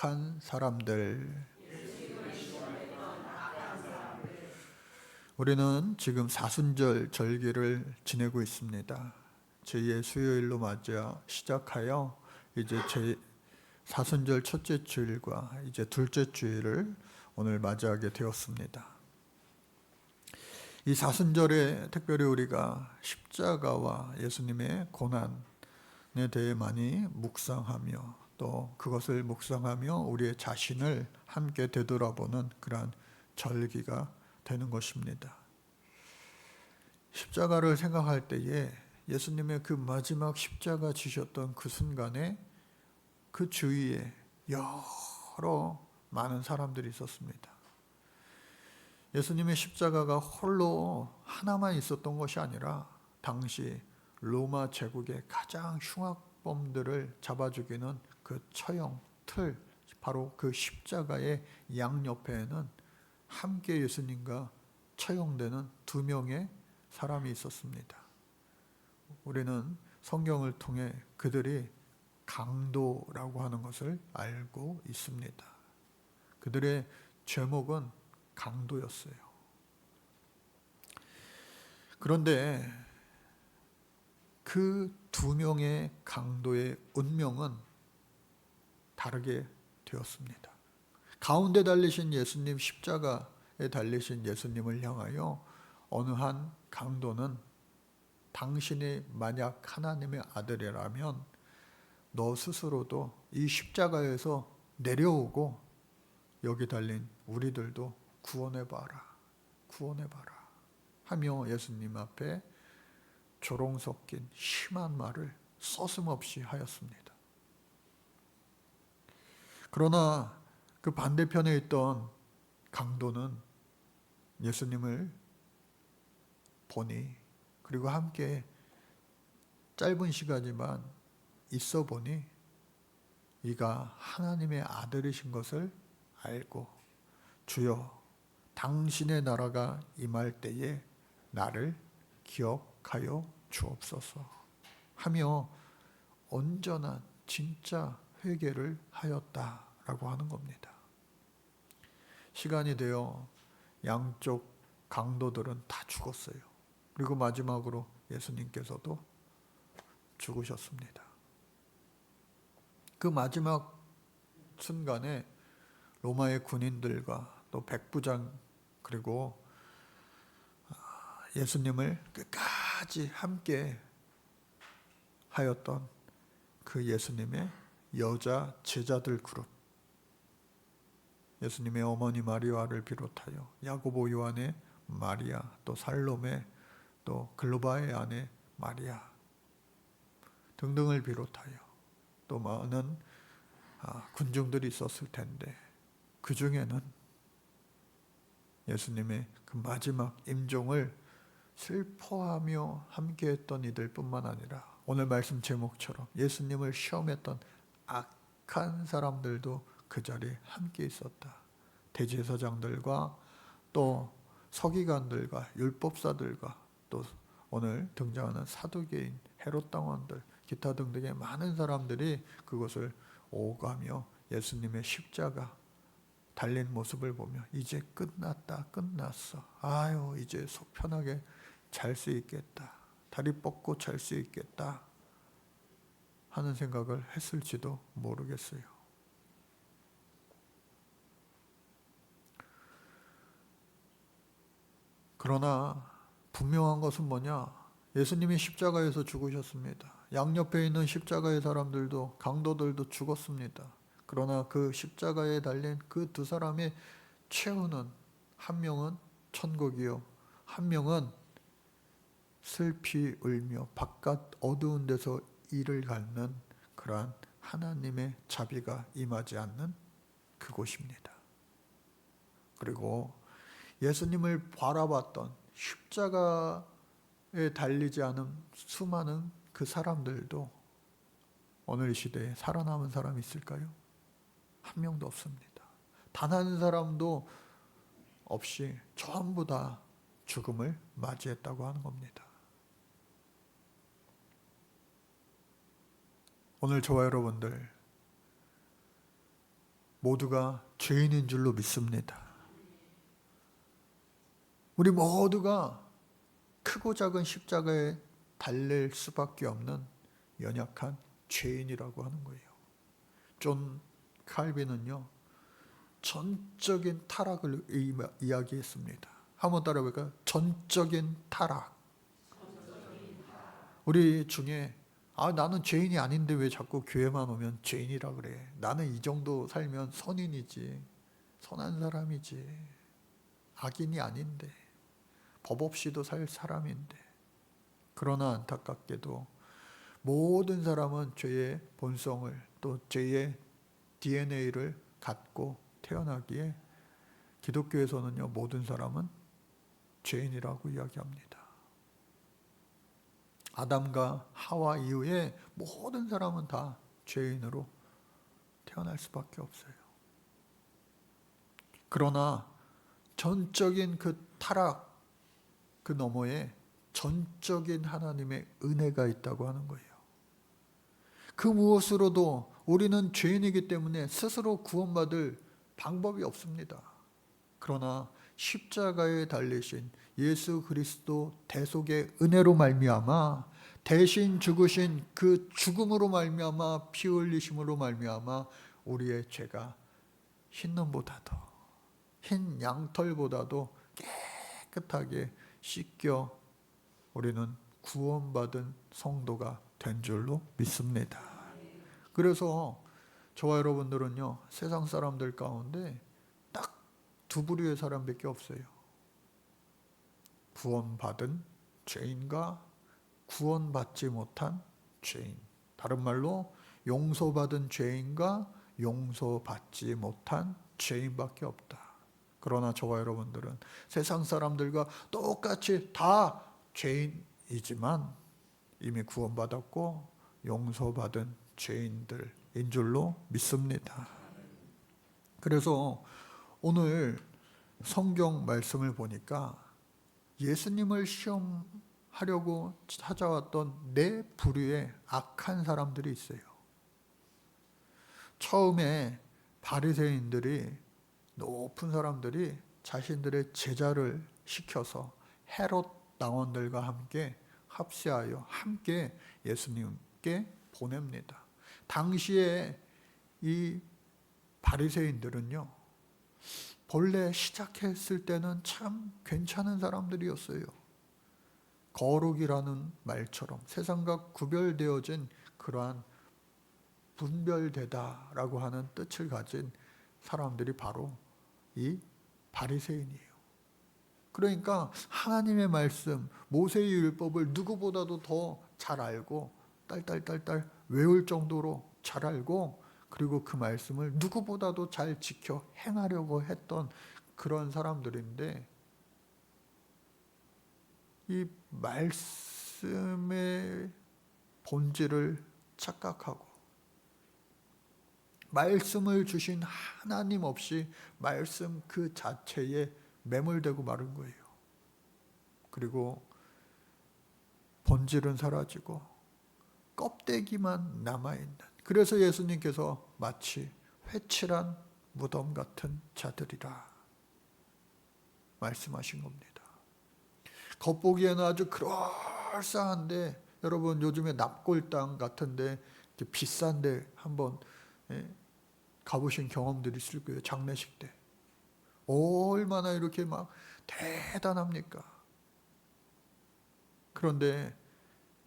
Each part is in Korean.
악한 사람들. 우리는 지금 사순절 절기를 지내고 있습니다. 제2의 수요일로 맞아 시작하여 이제 제 사순절 첫째 주일과 이제 둘째 주일을 오늘 맞이하게 되었습니다. 이 사순절에 특별히 우리가 십자가와 예수님의 고난에 대해 많이 묵상하며 또 그것을 묵상하며 우리의 자신을 함께 되돌아보는 그러한 절기가 되는 것입니다. 십자가를 생각할 때에 예수님의 그 마지막 십자가 지셨던 그 순간에 그 주위에 여러 많은 사람들이 있었습니다. 예수님의 십자가가 홀로 하나만 있었던 것이 아니라 당시 로마 제국의 가장 흉악범들을 잡아 죽이는 그 처형 틀, 바로 그 십자가의 양옆에는 함께 예수님과 처형되는 2명의 사람이 있었습니다. 우리는 성경을 통해 그들이 강도라고 하는 것을 알고 있습니다. 그들의 죄목은 강도였어요. 그런데 그 2명의 강도의 운명은 다르게 되었습니다. 가운데 달리신 예수님, 십자가에 달리신 예수님을 향하여 어느 한 강도는 당신이 만약 하나님의 아들이라면 너 스스로도 이 십자가에서 내려오고 여기 달린 우리들도 구원해봐라 하며 예수님 앞에 조롱 섞인 심한 말을 서슴없이 하였습니다. 그러나 그 반대편에 있던 강도는 예수님을 보니, 그리고 함께 짧은 시간이지만 있어 보니 이가 하나님의 아들이신 것을 알고 주여 당신의 나라가 임할 때에 나를 기억하여 주옵소서 하며 온전한 진짜 회개를 하였다라고 하는 겁니다. 시간이 되어 양쪽 강도들은 다 죽었어요. 그리고 마지막으로 예수님께서도 죽으셨습니다. 그 마지막 순간에 로마의 군인들과 또 백부장 그리고 예수님을 끝까지 함께 하였던 그 예수님의 여자 제자들 그룹, 예수님의 어머니 마리아를 비롯하여 야고보 요한의 마리아, 또 살로메, 또 글로바의 아내 마리아 등등을 비롯하여 또 많은 군중들이 있었을 텐데 그 중에는 예수님의 그 마지막 임종을 슬퍼하며 함께했던 이들뿐만 아니라 오늘 말씀 제목처럼 예수님을 시험했던 악한 사람들도 그 자리에 함께 있었다. 대제사장들과 또 서기관들과 율법사들과 또 오늘 등장하는 사두개인, 헤롯 당원들, 기타 등등의 많은 사람들이 그것을 오가며 예수님의 십자가 달린 모습을 보며 이제 끝났다, 끝났어. 아유, 이제 속 편하게 잘 수 있겠다. 다리 뻗고 잘 수 있겠다 하는 생각을 했을지도 모르겠어요. 그러나 분명한 것은 뭐냐? 예수님이 십자가에서 죽으셨습니다. 양옆에 있는 십자가의 사람들도, 강도들도 죽었습니다. 그러나 그 십자가에 달린 그 2사람의 최후는, 한 명은 천국이요, 한 명은 슬피 울며 바깥 어두운 데서 이를 갈는 그러한 하나님의 자비가 임하지 않는 그곳입니다. 그리고 예수님을 바라봤던 십자가에 달리지 않은 수많은 그 사람들도 오늘 이 시대에 살아남은 사람이 있을까요? 한 명도 없습니다. 단 한 사람도 없이 전부 다 죽음을 맞이했다고 하는 겁니다. 오늘 저와 여러분들 모두가 죄인인 줄로 믿습니다. 우리 모두가 크고 작은 십자가에 달릴 수밖에 없는 연약한 죄인이라고 하는 거예요. 존 칼빈은요, 전적인 타락을 이야기했습니다. 한번 따라해볼까요? 전적인 타락. 우리 중에 나는 죄인이 아닌데 왜 자꾸 교회만 오면 죄인이라 그래. 나는 이 정도 살면 선인이지. 선한 사람이지. 악인이 아닌데. 법 없이도 살 사람인데. 그러나 안타깝게도 모든 사람은 죄의 본성을 또 죄의 DNA를 갖고 태어나기에 기독교에서는요, 모든 사람은 죄인이라고 이야기합니다. 아담과 하와 이후에 모든 사람은 다 죄인으로 태어날 수밖에 없어요. 그러나 전적인 그 타락 그 너머에 전적인 하나님의 은혜가 있다고 하는 거예요. 그 무엇으로도 우리는 죄인이기 때문에 스스로 구원받을 방법이 없습니다. 그러나 십자가에 달리신 예수 그리스도 대속의 은혜로 말미암아 대신 죽으신 그 죽음으로 말미암아 피 흘리심으로 말미암아 우리의 죄가 흰눈보다도 흰 양털보다도 깨끗하게 씻겨 우리는 구원받은 성도가 된 줄로 믿습니다. 그래서 저와 여러분들은요, 세상 사람들 가운데 딱 두 부류의 사람밖에 없어요. 구원받은 죄인과 구원받지 못한 죄인. 다른 말로 용서받은 죄인과 용서받지 못한 죄인밖에 없다. 그러나 저와 여러분들은 세상 사람들과 똑같이 다 죄인이지만 이미 구원받았고 용서받은 죄인들인 줄로 믿습니다. 그래서 오늘 성경 말씀을 보니까 예수님을 시험하려고 찾아왔던 네 부류의 악한 사람들이 있어요. 처음에 바리새인들이, 높은 사람들이 자신들의 제자를 시켜서 헤롯 당원들과 함께 합세하여 함께 예수님께 보냅니다. 당시에 이 바리새인들은요, 본래 시작했을 때는 참 괜찮은 사람들이었어요. 거룩이라는 말처럼 세상과 구별되어진 그러한 분별되다라고 하는 뜻을 가진 사람들이 바로 이 바리새인이에요. 그러니까 하나님의 말씀, 모세의 율법을 누구보다도 더 잘 알고 딸딸딸딸 외울 정도로 잘 알고, 그리고 그 말씀을 누구보다도 잘 지켜 행하려고 했던 그런 사람들인데, 이 말씀의 본질을 착각하고 말씀을 주신 하나님 없이 말씀 그 자체에 매몰되고 마른 거예요. 그리고 본질은 사라지고 껍데기만 남아있는, 그래서 예수님께서 마치 회칠한 무덤 같은 자들이라 말씀하신 겁니다. 겉보기에는 아주 그럴싸한데, 여러분 요즘에 납골당 같은데 비싼데 한번 가보신 경험들이 있을 거예요. 장례식 때 얼마나 이렇게 막 대단합니까? 그런데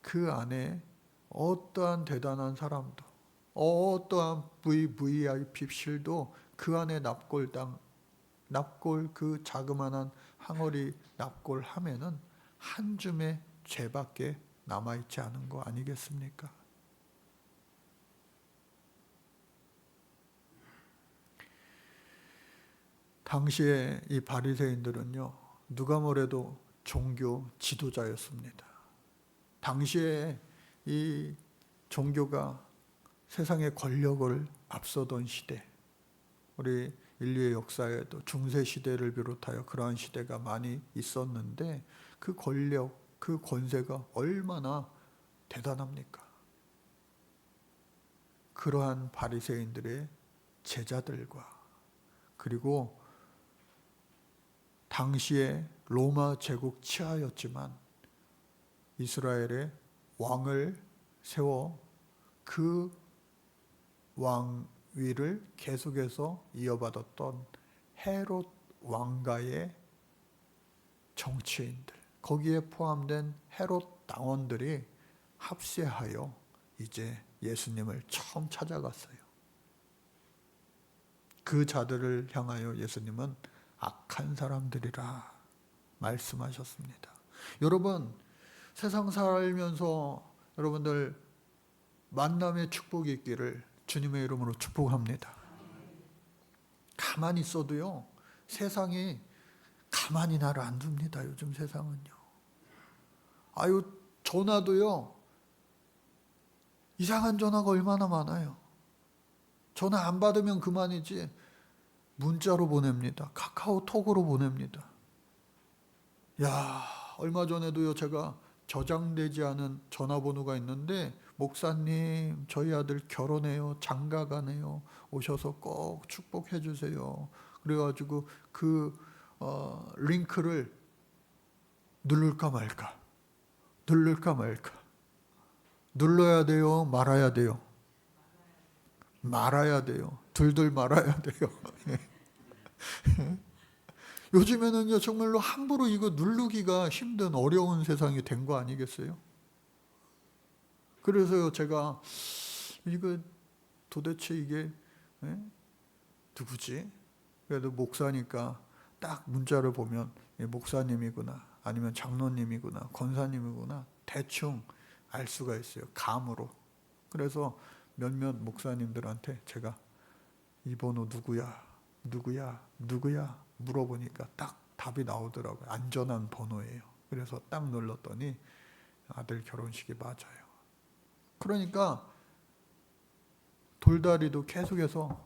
그 안에 어떠한 대단한 사람도, 어떠한 VVIP실도 그 안에 납골 그 자그마한 항어리 납골 하면은 한 줌의 죄밖에 남아있지 않은 거 아니겠습니까? 당시에 이 바리새인들은요, 누가 뭐래도 종교 지도자였습니다. 당시에 이 종교가 세상의 권력을 앞서던 시대, 우리 인류의 역사에도 중세 시대를 비롯하여 그러한 시대가 많이 있었는데, 그 권력, 그 권세가 얼마나 대단합니까? 그러한 바리새인들의 제자들과 그리고 당시에 로마 제국 치하였지만 이스라엘의 왕을 세워 그 왕위를 계속해서 이어받았던 헤롯 왕가의 정치인들, 거기에 포함된 헤롯 당원들이 합세하여 이제 예수님을 처음 찾아갔어요. 그 자들을 향하여 예수님은 악한 사람들이라 말씀하셨습니다. 여러분, 세상 살면서 여러분들 만남의 축복이 있기를 주님의 이름으로 축복합니다. 가만히 있어도요, 세상이 가만히 나를 안 둡니다. 요즘 세상은요. 아유, 전화도요, 이상한 전화가 얼마나 많아요. 전화 안 받으면 그만이지 문자로 보냅니다. 카카오톡으로 보냅니다. 야, 얼마 전에도요, 제가 저장되지 않은 전화번호가 있는데, 목사님, 저희 아들 결혼해요. 장가가네요. 오셔서 꼭 축복해 주세요. 그래가지고 그 링크를 누를까 말까, 누를까 말까. 눌러야 돼요? 말아야 돼요? 말아야 돼요. 둘둘 말아야 돼요. 요즘에는요, 정말로 함부로 이거 누르기가 힘든 어려운 세상이 된 거 아니겠어요? 그래서요, 제가 이거 도대체 이게 누구지? 그래도 목사니까 딱 문자를 보면 목사님이구나, 아니면 장로님이구나, 권사님이구나, 대충 알 수가 있어요. 감으로. 그래서 몇몇 목사님들한테 제가 이 번호 누구야? 누구야? 누구야? 물어보니까 딱 답이 나오더라고요. 안전한 번호예요. 그래서 딱 눌렀더니 아들 결혼식이 맞아요. 그러니까 돌다리도 계속해서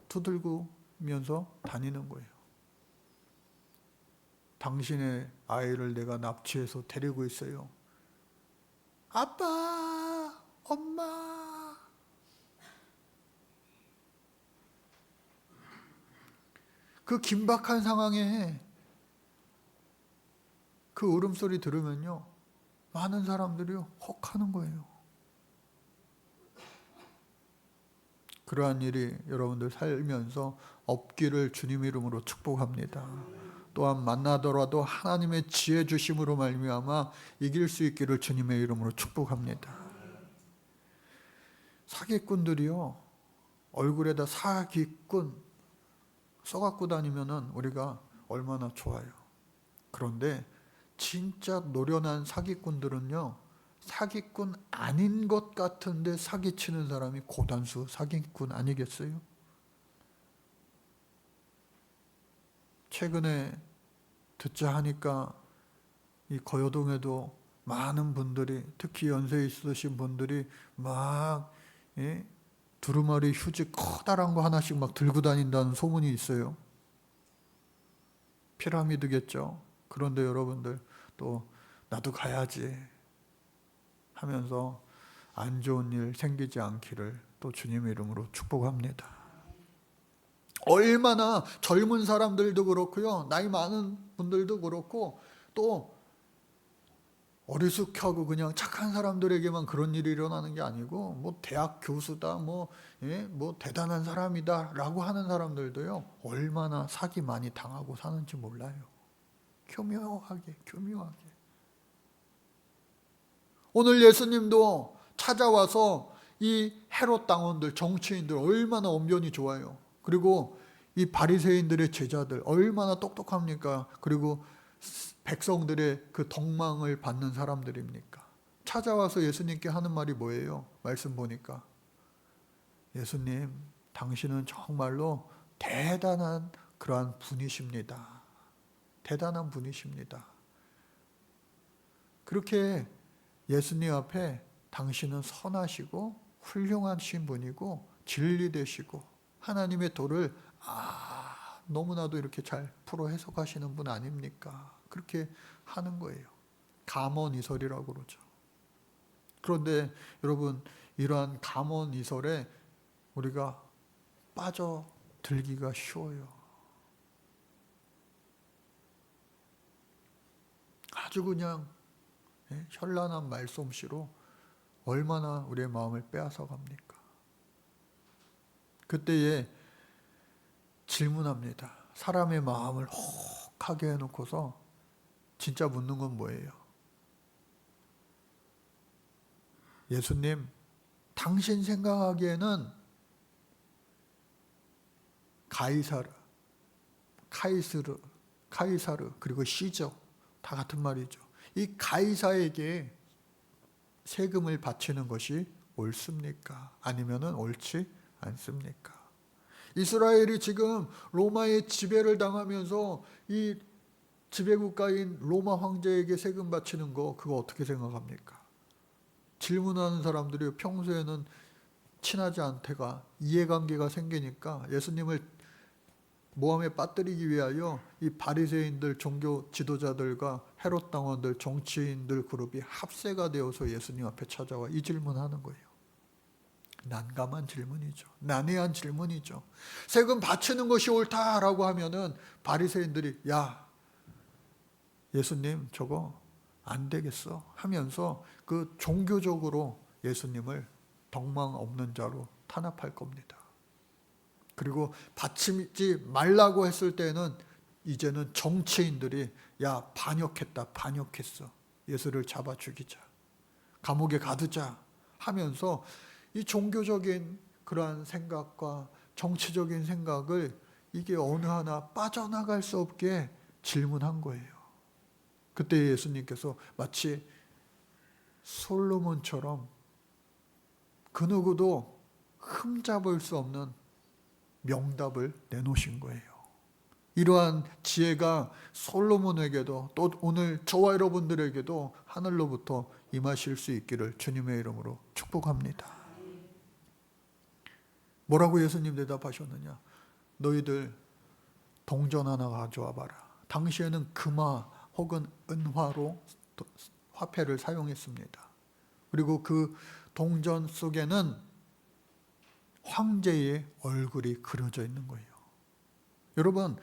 두들기면서 다니는 거예요. 당신의 아이를 내가 납치해서 데리고 있어요. 아빠, 엄마. 그 긴박한 상황에 그 울음소리 들으면요, 많은 사람들이 혹하는 거예요. 그러한 일이 여러분들 살면서 없기를 주님 이름으로 축복합니다. 또한 만나더라도 하나님의 지혜 주심으로 말미암아 이길 수 있기를 주님의 이름으로 축복합니다. 사기꾼들이요, 얼굴에다 사기꾼 써갖고 다니면은 우리가 얼마나 좋아요. 그런데 진짜 노련한 사기꾼들은요, 사기꾼 아닌 것 같은데 사기치는 사람이 고단수 사기꾼 아니겠어요? 최근에 듣자 하니까 이 거여동에도 많은 분들이, 특히 연세 있으신 분들이 막 두루마리 휴지 커다란 거 하나씩 막 들고 다닌다는 소문이 있어요. 피라미드겠죠. 그런데 여러분들 또 나도 가야지 하면서 안 좋은 일 생기지 않기를 또 주님의 이름으로 축복합니다. 얼마나 젊은 사람들도 그렇고요, 나이 많은 분들도 그렇고, 또 어리숙하고 그냥 착한 사람들에게만 그런 일이 일어나는 게 아니고, 뭐 대학 교수다, 뭐 대단한 사람이다 라고 하는 사람들도요, 얼마나 사기 많이 당하고 사는지 몰라요. 교묘하게. 오늘 예수님도 찾아와서 이 헤롯 당원들, 정치인들 얼마나 언변이 좋아요. 그리고 이 바리새인들의 제자들 얼마나 똑똑합니까? 그리고 백성들의 그 덕망을 받는 사람들입니까? 찾아와서 예수님께 하는 말이 뭐예요? 말씀 보니까, 예수님, 당신은 정말로 대단한 그러한 분이십니다. 대단한 분이십니다. 그렇게 예수님 앞에 당신은 선하시고 훌륭하신 분이고 진리되시고 하나님의 도를 너무나도 이렇게 잘 풀어 해석하시는 분 아닙니까? 그렇게 하는 거예요. 감언이설이라고 그러죠. 그런데 여러분, 이러한 감언이설에 우리가 빠져들기가 쉬워요. 아주 그냥 현란한 말솜씨로 얼마나 우리의 마음을 빼앗아 갑니까? 그때에 질문합니다. 사람의 마음을 혹하게 해놓고서 진짜 묻는 건 뭐예요? 예수님, 당신 생각하기에는 카이사르 그리고 시저 다 같은 말이죠. 이 가이사에게 세금을 바치는 것이 옳습니까? 아니면은 옳지 않습니까? 이스라엘이 지금 로마의 지배를 당하면서 이 지배국가인 로마 황제에게 세금 바치는 거 그거 어떻게 생각합니까? 질문하는 사람들이 평소에는 친하지 않다가 이해관계가 생기니까 예수님을 모함에 빠뜨리기 위하여 이 바리새인들, 종교 지도자들과 헤롯 당원들, 정치인들 그룹이 합세가 되어서 예수님 앞에 찾아와 이 질문하는 거예요. 난감한 질문이죠. 난해한 질문이죠. 세금 바치는 것이 옳다라고 하면은 바리새인들이 야 예수님 저거 안 되겠어 하면서 그 종교적으로 예수님을 덕망 없는 자로 탄압할 겁니다. 그리고 바치지 말라고 했을 때는 이제는 정치인들이 야 반역했어. 예수를 잡아 죽이자. 감옥에 가두자 하면서 이 종교적인 그러한 생각과 정치적인 생각을 이게 어느 하나 빠져나갈 수 없게 질문한 거예요. 그때 예수님께서 마치 솔로몬처럼 그 누구도 흠잡을 수 없는 명답을 내놓으신 거예요. 이러한 지혜가 솔로몬에게도 또 오늘 저와 여러분들에게도 하늘로부터 임하실 수 있기를 주님의 이름으로 축복합니다. 뭐라고 예수님 대답하셨느냐? 너희들 동전 하나 가져와 봐라. 당시에는 금화 혹은 은화로 화폐를 사용했습니다. 그리고 그 동전 속에는 황제의 얼굴이 그려져 있는 거예요. 여러분,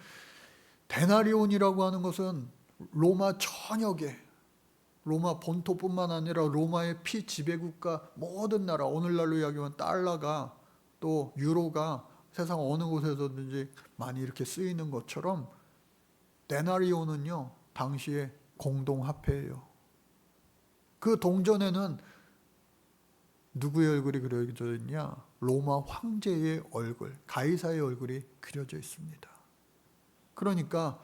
데나리온이라고 하는 것은 로마 전역에 로마 본토뿐만 아니라 로마의 피지배국가 모든 나라, 오늘날로 이야기하면 달러가 또 유로가 세상 어느 곳에서든지 많이 이렇게 쓰이는 것처럼 데나리온은요 당시의 공동화폐예요. 그 동전에는 누구의 얼굴이 그려져 있냐? 로마 황제의 얼굴, 가이사의 얼굴이 그려져 있습니다. 그러니까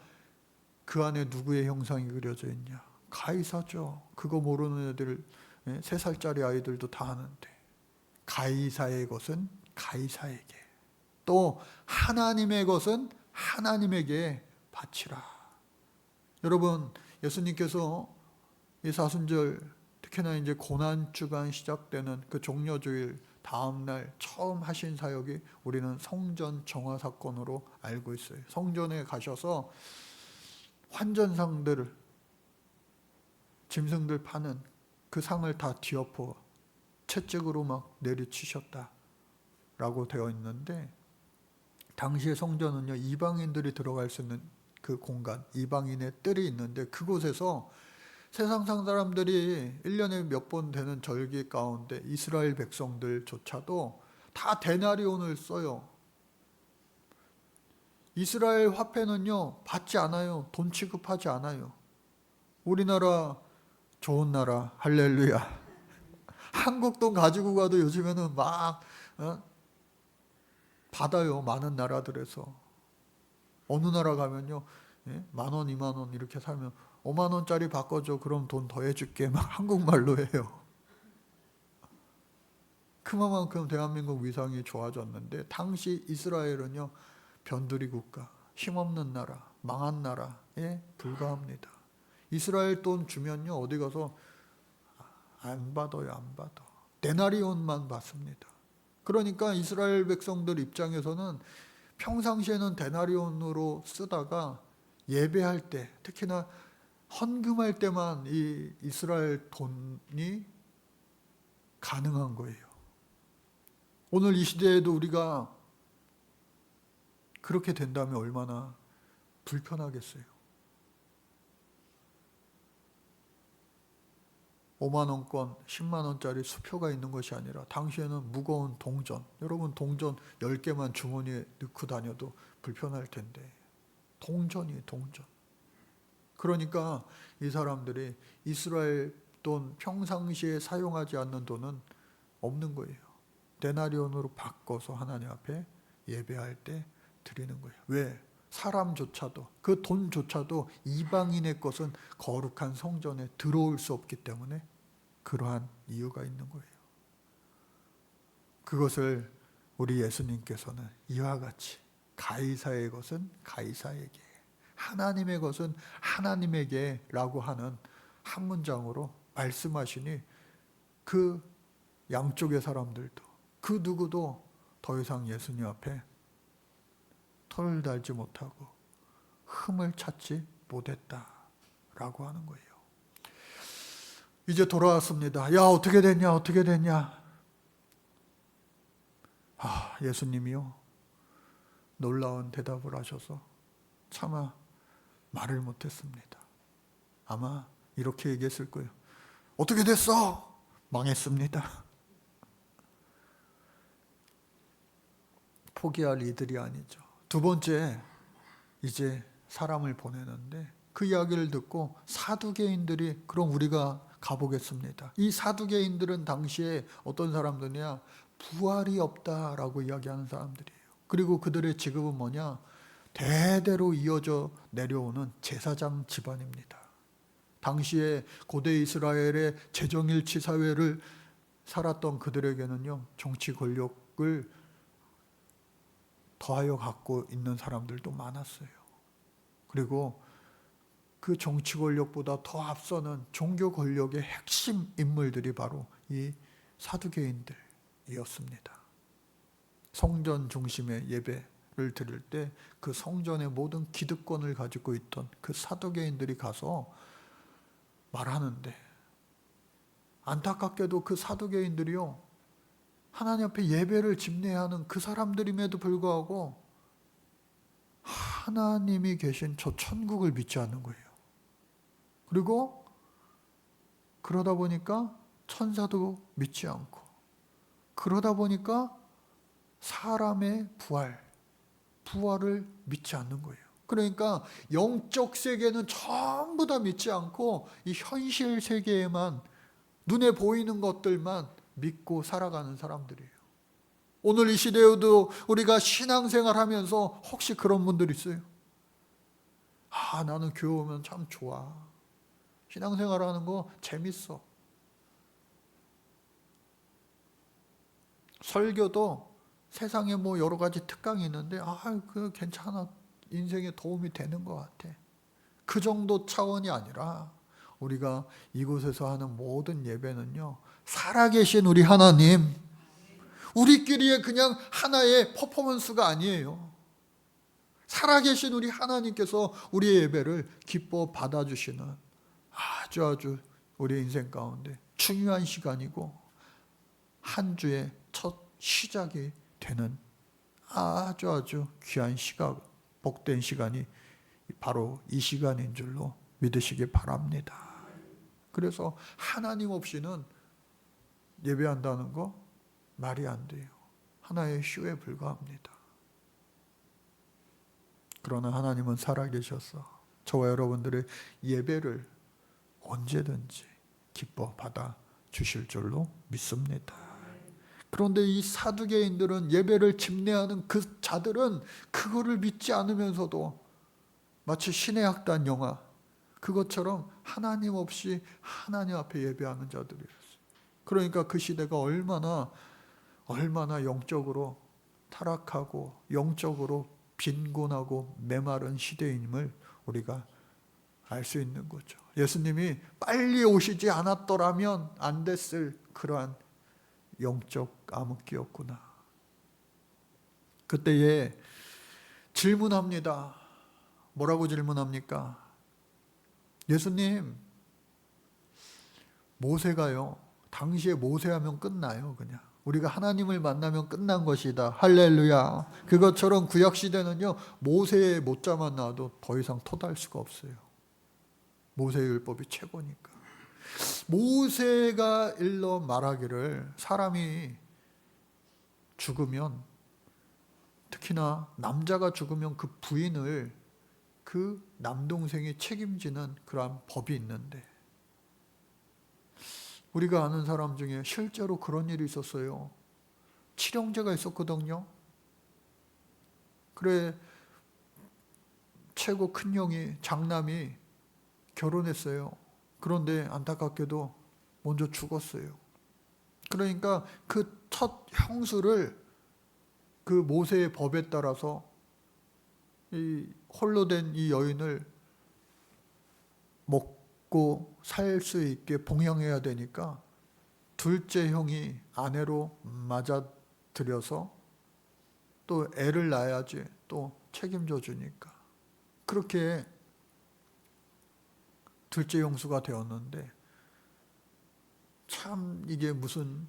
그 안에 누구의 형상이 그려져 있냐? 가이사죠. 그거 모르는 애들 3살짜리 아이들도 다 아는데 가이사의 것은 가이사에게 또 하나님의 것은 하나님에게 바치라. 여러분 예수님께서 이 사순절 특히나 이제 고난주간 시작되는 그 종려주일 다음날 처음 하신 사역이 우리는 성전 정화 사건으로 알고 있어요. 성전에 가셔서 환전상들을 짐승들 파는 그 상을 다 뒤엎어 채찍으로 막 내리치셨다라고 되어 있는데 당시의 성전은요 이방인들이 들어갈 수 있는 그 공간, 이방인의 뜰이 있는데 그곳에서 세상상 사람들이 1년에 몇 번 되는 절기 가운데 이스라엘 백성들조차도 다 데나리온을 써요. 이스라엘 화폐는요 받지 않아요. 돈 취급하지 않아요. 우리나라 좋은 나라 할렐루야. 한국 돈 가지고 가도 요즘에는 막 받아요. 많은 나라들에서. 어느 나라 가면요 10,000원, 20,000원 이렇게 살면 50,000원짜리 바꿔줘. 그럼 돈 더 해줄게. 막 한국말로 해요. 그만큼 대한민국 위상이 좋아졌는데 당시 이스라엘은요 변두리 국가, 힘없는 나라, 망한 나라에 불과합니다. 이스라엘 돈 주면요 어디 가서 안 받아요. 안 받아. 데나리온만 받습니다. 그러니까 이스라엘 백성들 입장에서는 평상시에는 데나리온으로 쓰다가 예배할 때 특히나 헌금할 때만 이 이스라엘 돈이 가능한 거예요. 오늘 이 시대에도 우리가 그렇게 된다면 얼마나 불편하겠어요. 5만 원권, 10만 원짜리 수표가 있는 것이 아니라 당시에는 무거운 동전, 여러분 동전 10개만 주머니에 넣고 다녀도 불편할 텐데 동전이에요, 동전. 그러니까 이 사람들이 이스라엘 돈, 평상시에 사용하지 않는 돈은 없는 거예요. 데나리온으로 바꿔서 하나님 앞에 예배할 때 드리는 거예요. 왜? 사람조차도, 그 돈조차도 이방인의 것은 거룩한 성전에 들어올 수 없기 때문에 그러한 이유가 있는 거예요. 그것을 우리 예수님께서는 이와 같이 가이사의 것은 가이사에게, 하나님의 것은 하나님에게 라고 하는 한 문장으로 말씀하시니 그 양쪽의 사람들도 그 누구도 더 이상 예수님 앞에 털을 달지 못하고 흠을 찾지 못했다라고 하는 거예요. 이제 돌아왔습니다. 야, 어떻게 됐냐, 어떻게 됐냐. 예수님이요, 놀라운 대답을 하셔서 차마 말을 못했습니다. 아마 이렇게 얘기했을 거예요. 어떻게 됐어? 망했습니다. 포기할 이들이 아니죠. 두 번째, 이제 사람을 보내는데 그 이야기를 듣고 사두개인들이 그럼 우리가 가보겠습니다. 이 사두개인들은 당시에 어떤 사람들이냐, 부활이 없다라고 이야기하는 사람들이에요. 그리고 그들의 직업은 뭐냐, 대대로 이어져 내려오는 제사장 집안입니다. 당시에 고대 이스라엘의 재정일치 사회를 살았던 그들에게는요, 정치 권력을 더하여 갖고 있는 사람들도 많았어요. 그리고 그 정치 권력보다 더 앞서는 종교 권력의 핵심 인물들이 바로 이 사두개인들이었습니다. 성전 중심의 예배를 드릴 때 그 성전의 모든 기득권을 가지고 있던 그 사두개인들이 가서 말하는데, 안타깝게도 그 사두개인들이요, 하나님 앞에 예배를 집례하는 그 사람들임에도 불구하고 하나님이 계신 저 천국을 믿지 않는 거예요. 그리고 그러다 보니까 천사도 믿지 않고, 그러다 보니까 사람의 부활을 믿지 않는 거예요. 그러니까 영적 세계는 전부 다 믿지 않고 이 현실 세계에만, 눈에 보이는 것들만 믿고 살아가는 사람들이에요. 오늘 이 시대에도 우리가 신앙생활 하면서 혹시 그런 분들 있어요? 나는 교회 오면 참 좋아. 신앙생활 하는 거 재밌어. 설교도 세상에 뭐 여러 가지 특강이 있는데 그 괜찮아. 인생에 도움이 되는 것 같아. 그 정도 차원이 아니라 우리가 이곳에서 하는 모든 예배는요, 살아계신 우리 하나님, 우리끼리의 그냥 하나의 퍼포먼스가 아니에요. 살아계신 우리 하나님께서 우리의 예배를 기뻐 받아주시는 아주 우리 인생 가운데 중요한 시간이고, 한 주의 첫 시작이 되는 아주 귀한 시간, 복된 시간이 바로 이 시간인 줄로 믿으시기 바랍니다. 그래서 하나님 없이는 예배한다는 거 말이 안 돼요. 하나의 쇼에 불과합니다. 그러나 하나님은 살아계셔서 저와 여러분들의 예배를 언제든지 기뻐 받아 주실 줄로 믿습니다. 그런데 이 사두개인들은, 예배를 집례하는 그 자들은 그거를 믿지 않으면서도 마치 신의 악단 영화 그것처럼 하나님 없이 하나님 앞에 예배하는 자들이었어요. 그러니까 그 시대가 얼마나 영적으로 타락하고 영적으로 빈곤하고 메마른 시대임을 우리가 알 수 있는 거죠. 예수님이 빨리 오시지 않았더라면 안 됐을 그러한 영적 암흑기였구나. 그때에 질문합니다. 뭐라고 질문합니까? 예수님, 모세가요, 당시에 모세하면 끝나요. 그냥 우리가 하나님을 만나면 끝난 것이다. 할렐루야. 그것처럼 구약시대는요, 모세의 못자만 나와도 더 이상 토달 수가 없어요. 모세의 율법이 최고니까. 모세가 일러 말하기를 사람이 죽으면, 특히나 남자가 죽으면 그 부인을 그 남동생이 책임지는 그러한 법이 있는데, 우리가 아는 사람 중에 실제로 그런 일이 있었어요. 칠형제가 있었거든요. 그래, 최고 큰 형이, 장남이 결혼했어요. 그런데 안타깝게도 먼저 죽었어요. 그러니까 그 첫 형수를 그 모세의 법에 따라서 이 홀로 된 이 여인을 먹고 살 수 있게 봉양해야 되니까 둘째 형이 아내로 맞아들여서 또 애를 낳아야지 또 책임져 주니까 그렇게 둘째 형수가 되었는데, 참 이게 무슨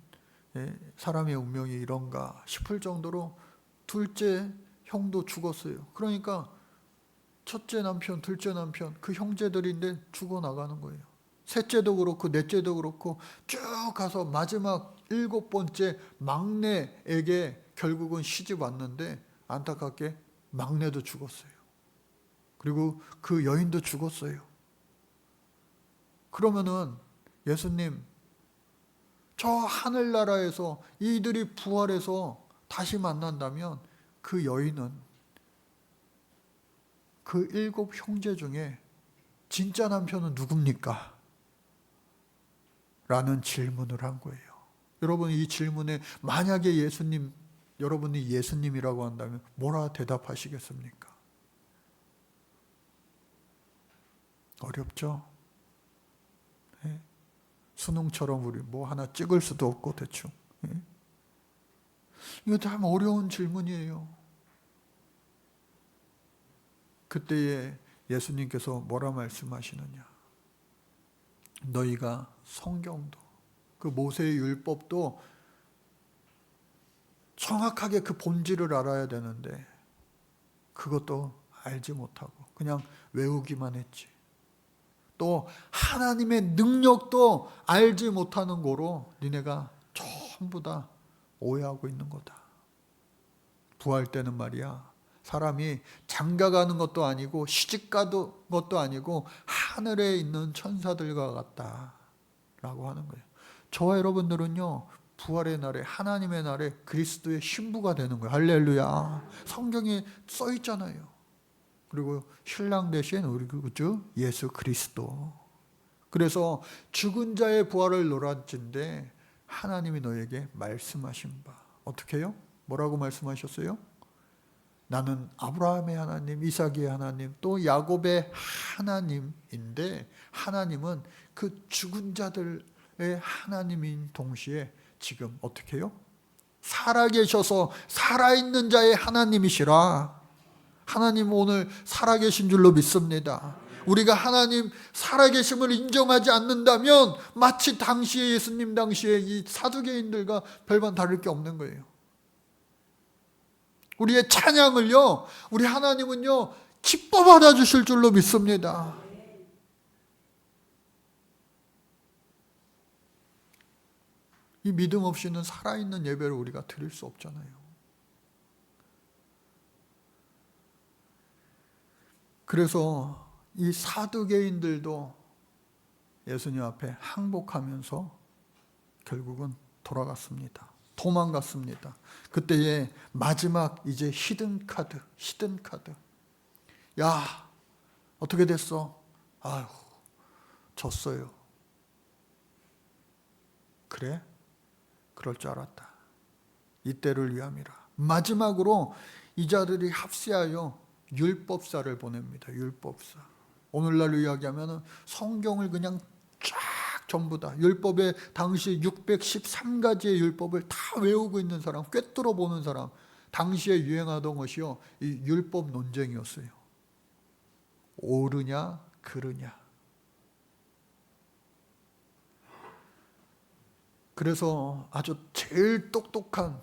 사람의 운명이 이런가 싶을 정도로 둘째 형도 죽었어요. 그러니까 첫째 남편, 둘째 남편, 그 형제들인데 죽어나가는 거예요. 셋째도 그렇고 넷째도 그렇고 쭉 가서 마지막 7번째 막내에게 결국은 시집 왔는데 안타깝게 막내도 죽었어요. 그리고 그 여인도 죽었어요. 그러면은 예수님, 저 하늘나라에서 이들이 부활해서 다시 만난다면 그 여인은 그 7 형제 중에 진짜 남편은 누굽니까? 라는 질문을 한 거예요. 여러분, 이 질문에 만약에 여러분이 예수님이라고 한다면 뭐라 대답하시겠습니까? 어렵죠? 네? 수능처럼 우리 뭐 하나 찍을 수도 없고 대충. 네? 이거 참 어려운 질문이에요. 그때에 예수님께서 뭐라 말씀하시느냐? 너희가 성경도, 그 모세의 율법도 정확하게 그 본질을 알아야 되는데 그것도 알지 못하고 그냥 외우기만 했지. 또 하나님의 능력도 알지 못하는 거로 니네가 전부 다 오해하고 있는 거다. 부활 때는 말이야, 사람이 장가가는 것도 아니고 시집가는 것도 아니고 하늘에 있는 천사들과 같다라고 하는 거예요. 저와 여러분들은요, 부활의 날에, 하나님의 날에 그리스도의 신부가 되는 거예요. 할렐루야. 성경에 써 있잖아요. 그리고 신랑 대신 우리 구주 예수 그리스도. 그래서 죽은 자의 부활을 노란진데 하나님이 너에게 말씀하신 바 어떻게 해요? 뭐라고 말씀하셨어요? 나는 아브라함의 하나님, 이삭의 하나님, 또 야곱의 하나님인데, 하나님은 그 죽은 자들의 하나님인 동시에 지금 어떻게 해요? 살아계셔서 살아있는 자의 하나님이시라. 하나님 오늘 살아계신 줄로 믿습니다. 우리가 하나님 살아계심을 인정하지 않는다면 마치 당시에 예수님 당시에 이 사두개인들과 별반 다를 게 없는 거예요. 우리의 찬양을요, 우리 하나님은요 기뻐 받아주실 줄로 믿습니다. 이 믿음 없이는 살아있는 예배를 우리가 드릴 수 없잖아요. 그래서 이 사두개인들도 예수님 앞에 항복하면서 결국은 돌아갔습니다. 도망갔습니다. 그때의 마지막 이제 히든카드. 야, 어떻게 됐어? 아휴, 졌어요. 그래? 그럴 줄 알았다. 이때를 위함이라. 마지막으로 이 자들이 합세하여 율법사를 보냅니다. 율법사. 오늘날로 이야기하면 성경을 그냥 쫙 전부 다 율법의 당시 613가지의 율법을 다 외우고 있는 사람, 꿰뚫어 보는 사람, 당시에 유행하던 것이요, 이 율법 논쟁이었어요. 옳으냐 그르냐. 그래서 아주 제일 똑똑한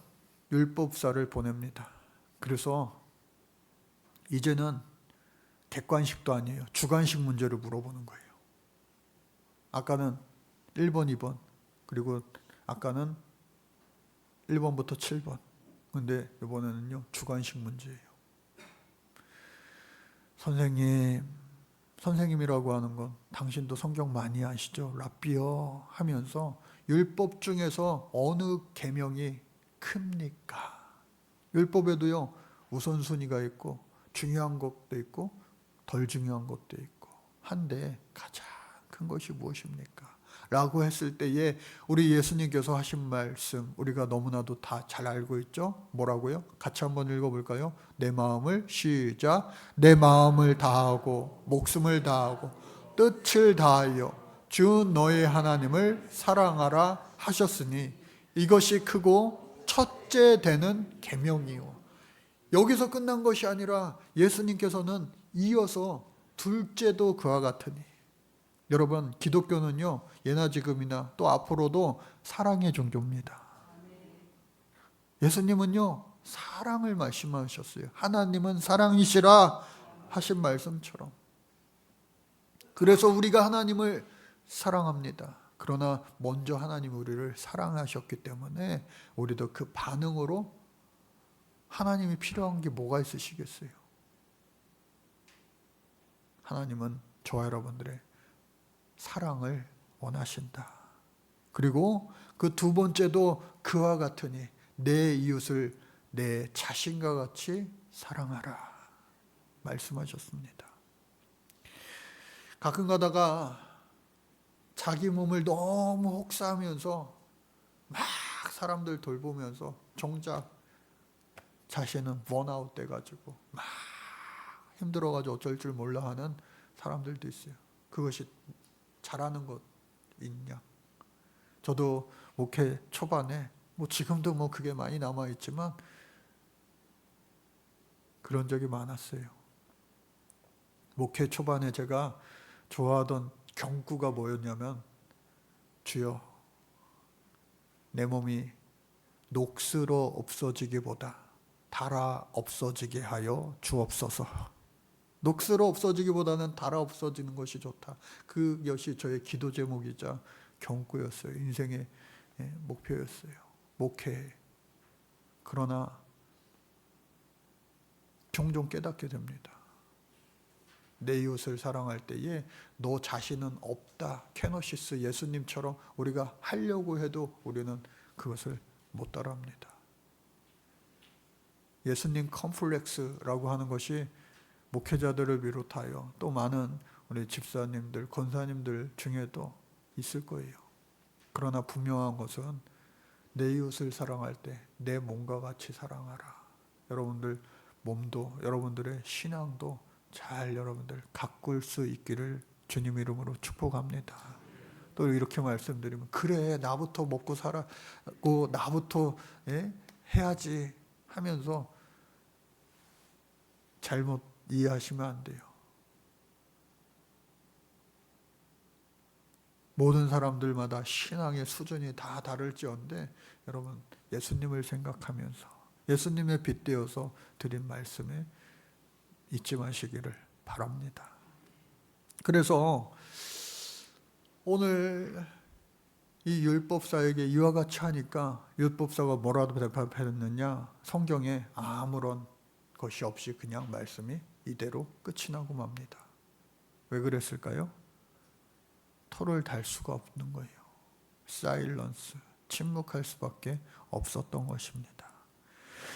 율법사를 보냅니다. 그래서 이제는 객관식도 아니에요. 주관식 문제를 물어보는 거예요. 아까는 1번, 2번, 그리고 아까는 1번부터 7번. 근데 이번에는요, 주관식 문제예요. 선생님이라고 하는 건 당신도 성경 많이 아시죠? 랍비여 하면서 율법 중에서 어느 계명이 큽니까? 율법에도요, 우선순위가 있고 중요한 것도 있고 덜 중요한 것도 있고 한데 가장 큰 것이 무엇입니까? 라고 했을 때에 우리 예수님께서 하신 말씀 우리가 너무나도 다 잘 알고 있죠? 뭐라고요? 같이 한번 읽어볼까요? 내 마음을 시작. 내 마음을 다하고 목숨을 다하고 뜻을 다하여 주 너의 하나님을 사랑하라 하셨으니 이것이 크고 첫째 되는 계명이요. 여기서 끝난 것이 아니라 예수님께서는 이어서 둘째도 그와 같으니. 여러분, 기독교는요, 예나 지금이나 또 앞으로도 사랑의 종교입니다. 예수님은요, 사랑을 말씀하셨어요. 하나님은 사랑이시라 하신 말씀처럼. 그래서 우리가 하나님을 사랑합니다. 그러나 먼저 하나님 우리를 사랑하셨기 때문에 우리도 그 반응으로 하나님이 필요한 게 뭐가 있으시겠어요? 하나님은 저와 여러분들의 사랑을 원하신다. 그리고 그 두 번째도 그와 같으니 내 이웃을 내 자신과 같이 사랑하라 말씀하셨습니다. 가끔 가다가 자기 몸을 너무 혹사하면서 막 사람들 돌보면서 정작 자신은 번아웃 돼가지고 막 힘들어가지고 어쩔 줄 몰라 하는 사람들도 있어요. 그것이 잘하는 것 있냐? 저도 목회 초반에 지금도 그게 많이 남아있지만 그런 적이 많았어요. 목회 초반에 제가 좋아하던 경구가 뭐였냐면 주여 내 몸이 녹슬어 없어지기보다 닳아 없어지게 하여 주옵소서. 녹슬어 없어지기보다는 닳아 없어지는 것이 좋다. 그것이 저의 기도 제목이자 경구였어요. 인생의 목표였어요. 목회. 그러나 종종 깨닫게 됩니다. 내 이웃을 사랑할 때에 너 자신은 없다. 케노시스 예수님처럼 우리가 하려고 해도 우리는 그것을 못 따라합니다. 예수님 컴플렉스라고 하는 것이 목회자들을 비롯하여 또 많은 우리 집사님들, 권사님들 중에도 있을 거예요. 그러나 분명한 것은 내 이웃을 사랑할 때 내 몸과 같이 사랑하라. 여러분들 몸도 여러분들의 신앙도 잘 여러분들 가꿀 수 있기를 주님 이름으로 축복합니다. 또 이렇게 말씀드리면 그래 나부터 먹고 살고 나부터 해야지 하면서 잘못 이해하시면 안 돼요. 모든 사람들마다 신앙의 수준이 다 다를지언데 여러분 예수님을 생각하면서 예수님의 빗대어서 드린 말씀에 잊지 마시기를 바랍니다. 그래서 오늘 이 율법사에게 이와 같이 하니까 율법사가 뭐라고 대답했느냐? 성경에 아무런 것이 없이 그냥 말씀이 이대로 끝이 나고 맙니다. 왜 그랬을까요? 털을 달 수가 없는 거예요. 사일런스, 침묵할 수밖에 없었던 것입니다.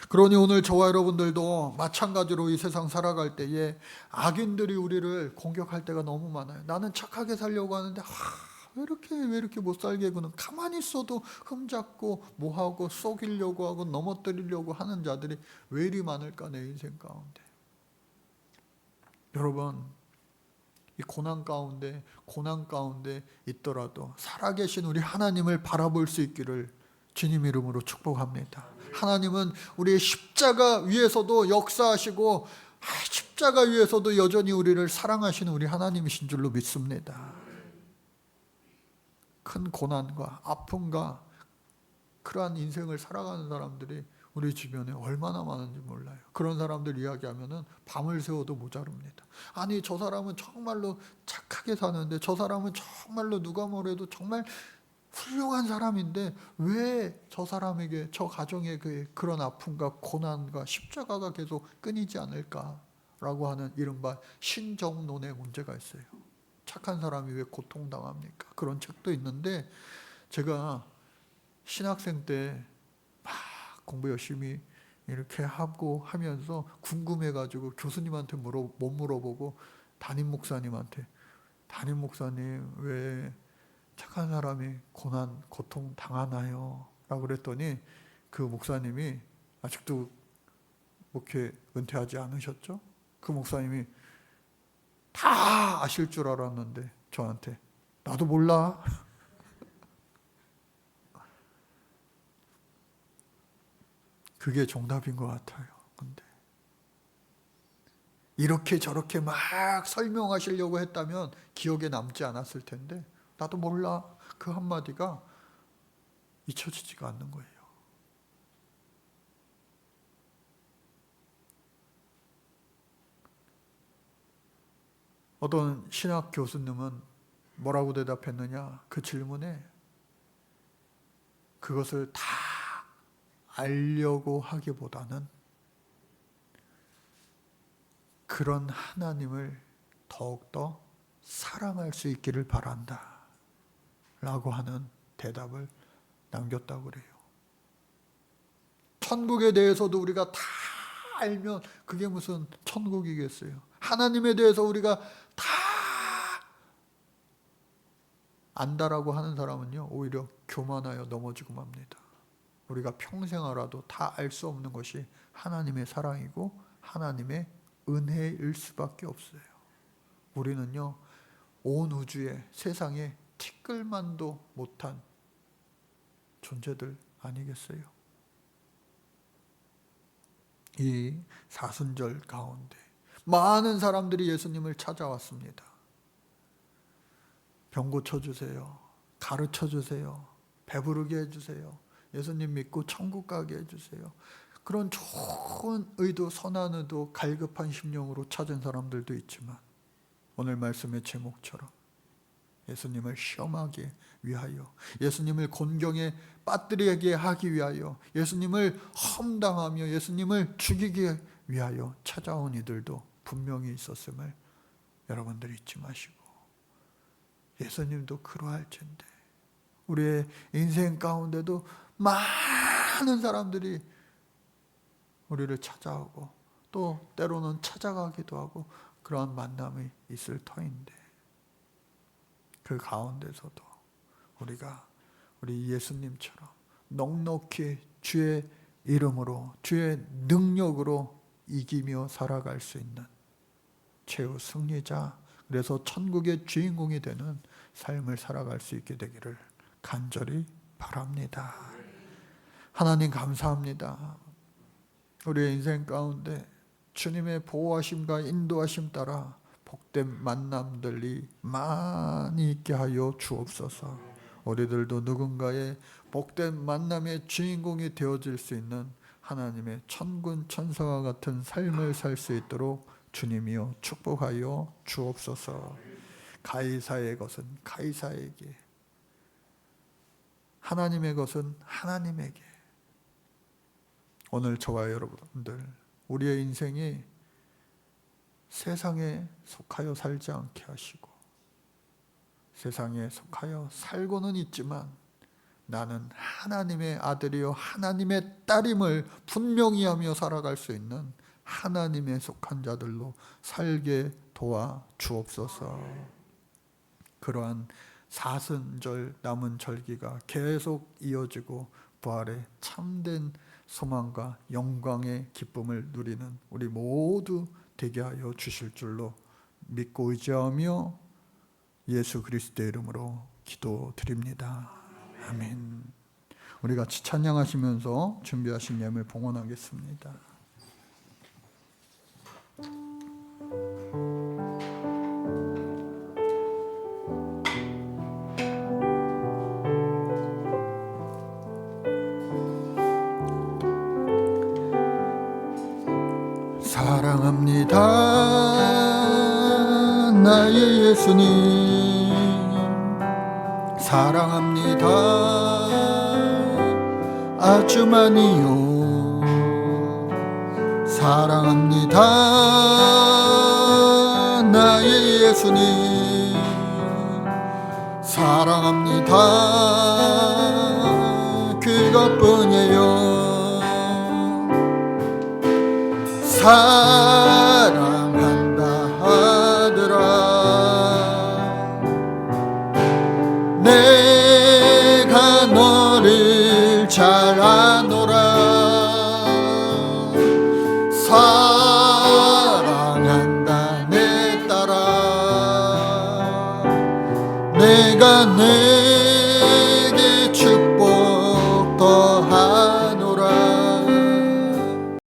그러니 오늘 저와 여러분들도 마찬가지로 이 세상 살아갈 때에 악인들이 우리를 공격할 때가 너무 많아요. 나는 착하게 살려고 하는데 왜 이렇게 못 살게 구는 가만히 있어도 흠잡고 뭐하고 속이려고 하고 넘어뜨리려고 하는 자들이 왜 이리 많을까 내 인생 가운데. 여러분 이 고난 가운데 있더라도 살아계신 우리 하나님을 바라볼 수 있기를 주님 이름으로 축복합니다. 하나님은 우리의 십자가 위에서도 역사하시고 십자가 위에서도 여전히 우리를 사랑하시는 우리 하나님이신 줄로 믿습니다. 큰 고난과 아픔과 그러한 인생을 살아가는 사람들이 우리 주변에 얼마나 많은지 몰라요. 그런 사람들 이야기하면은 밤을 새워도 모자릅니다. 아니, 저 사람은 정말로 착하게 사는데, 저 사람은 정말로 누가 뭐래도 정말 훌륭한 사람인데 왜 저 사람에게, 저 가정에 그런 아픔과 고난과 십자가가 계속 끊이지 않을까라고 하는 이른바 신정론의 문제가 있어요. 착한 사람이 왜 고통당합니까? 그런 책도 있는데, 제가 신학생 때 막 공부 열심히 이렇게 하고 하면서 궁금해가지고 교수님한테 못 물어보고 담임 목사님한테, 담임 목사님 왜 착한 사람이 고난, 고통 당하나요? 라고 그랬더니 그 목사님이, 아직도 목회 은퇴하지 않으셨죠? 그 목사님이 다 아실 줄 알았는데 저한테 나도 몰라. 그게 정답인 것 같아요. 근데 이렇게 저렇게 막 설명하시려고 했다면 기억에 남지 않았을 텐데 나도 몰라. 그 한마디가 잊혀지지가 않는 거예요. 어떤 신학 교수님은 뭐라고 대답했느냐? 그 질문에 그것을 다 알려고 하기보다는 그런 하나님을 더욱더 사랑할 수 있기를 바란다 라고 하는 대답을 남겼다고 그래요. 천국에 대해서도 우리가 다 알면 그게 무슨 천국이겠어요. 하나님에 대해서 우리가 다 안다라고 하는 사람은요, 오히려 교만하여 넘어지고 맙니다. 우리가 평생 알아도 다 알 수 없는 것이 하나님의 사랑이고 하나님의 은혜일 수밖에 없어요. 우리는요, 온 우주에, 세상에 티끌만도 못한 존재들 아니겠어요? 이 사순절 가운데 많은 사람들이 예수님을 찾아왔습니다. 병 고쳐주세요. 가르쳐주세요. 배부르게 해주세요. 예수님 믿고 천국 가게 해주세요. 그런 좋은 의도, 선한 의도, 갈급한 심령으로 찾은 사람들도 있지만 오늘 말씀의 제목처럼 예수님을 시험하기 위하여, 예수님을 곤경에 빠뜨리게 하기 위하여, 예수님을 험담하며 예수님을 죽이기 위하여 찾아온 이들도 분명히 있었음을 여러분들이 잊지 마시고, 예수님도 그러할진대 우리의 인생 가운데도 많은 사람들이 우리를 찾아오고 또 때로는 찾아가기도 하고 그러한 만남이 있을 터인데, 그 가운데서도 우리가 우리 예수님처럼 넉넉히 주의 이름으로, 주의 능력으로 이기며 살아갈 수 있는 최후 승리자, 그래서 천국의 주인공이 되는 삶을 살아갈 수 있게 되기를 간절히 바랍니다. 하나님 감사합니다. 우리의 인생 가운데 주님의 보호하심과 인도하심 따라 복된 만남들이 많이 있게 하여 주옵소서. 우리들도 누군가의 복된 만남의 주인공이 되어질 수 있는 하나님의 천군 천사와 같은 삶을 살 수 있도록 주님이여 축복하여 주옵소서. 가이사의 것은 가이사에게, 하나님의 것은 하나님에게. 오늘 저와 여러분들, 우리의 인생이 세상에 속하여 살지 않게 하시고, 세상에 속하여 살고는 있지만 나는 하나님의 아들이요 하나님의 딸임을 분명히 하며 살아갈 수 있는 하나님의 속한 자들로 살게 도와 주옵소서. 그러한 사순절 남은 절기가 계속 이어지고 부활의 참된 소망과 영광의 기쁨을 누리는 우리 모두 되게 하여 주실 줄로 믿고 의지하며 예수 그리스도의 이름으로 기도드립니다. 아멘. 우리 같이 찬양하시면서 준비하신 예물 봉헌하겠습니다. 나의 예수님 사랑합니다. 아주 많이요 사랑합니다. 나의 예수님 사랑합니다. 그것뿐이에요. 사랑한다 하더라. 내가 너를 잘 아노라. 사랑한다 내 딸아. 내가 내